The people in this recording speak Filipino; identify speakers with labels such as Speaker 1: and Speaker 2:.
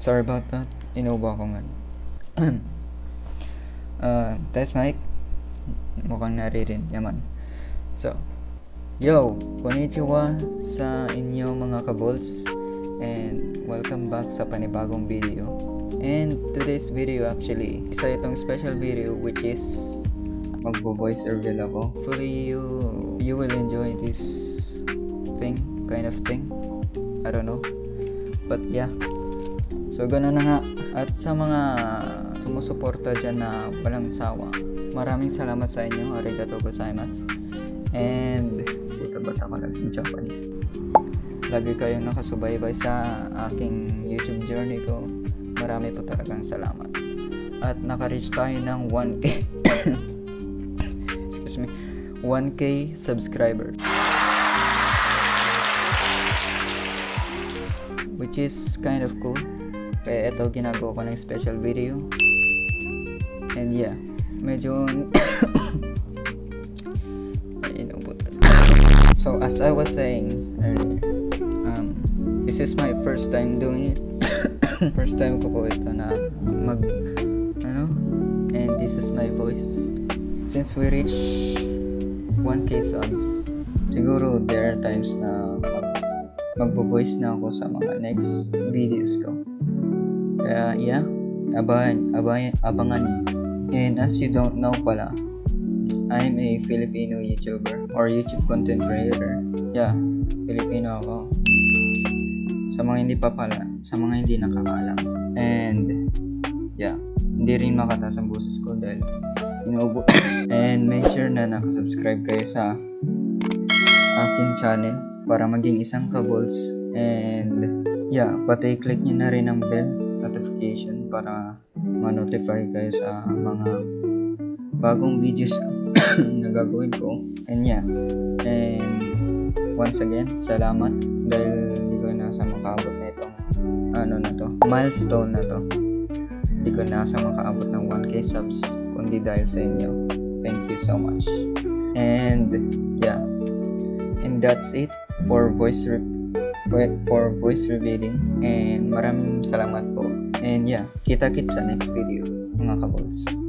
Speaker 1: Sorry about that. Inubo ako nga. Test mic. Mukhang naririnig naman. So, yo! Konnichiwa sa inyo mga ka-volts. And welcome back sa panibagong video. And today's video actually, isa itong special video which is magvo-voice reveal ako. Hopefully you will enjoy this kind of thing. I don't know. But yeah. So gano'n na nga. At sa mga sumusuporta dyan na walang sawa, maraming salamat sa inyo. Arigatou gozaimasu. And buta-bata ko lang in Japanese. Lagi kayong nakasubaybay sa aking YouTube journey ko. Marami po talagang salamat. At naka-reach tayo ng 1K excuse me, 1K subscribers, which is kind of cool. Kaya ito ginagawa ko ng special video. And yeah, medyo so as I was saying earlier, this is my first time doing it. First time ko po ito na and this is my voice. Since we reach 1K subs, siguro there are times na magvo-voice na ako sa mga next videos ko. Kaya yeah, abangan. And as you don't know pala, I'm a Filipino YouTuber or YouTube content creator. Yeah, Filipino ako. Sa mga hindi pa pala, sa mga hindi nakakaalam. And yeah, hindi rin makataas ang boses ko dahil inuubo. And make sure na nakasubscribe kayo sa aking channel para maging isang ka-volts. And yeah, pati click nyo na rin ang bell notification para ma-notify kayo sa mga bagong videos na gagawin ko. And yeah, and once again, salamat dahil hindi ko nasa makaabot na itong milestone na to. Hindi ko nasa makaabot ng 1K subs kundi dahil sa inyo. Thank you so much. And yeah, and that's it for voice revealing. And maraming salamat po. And yeah, kita-kits sa next video mga ka-volts.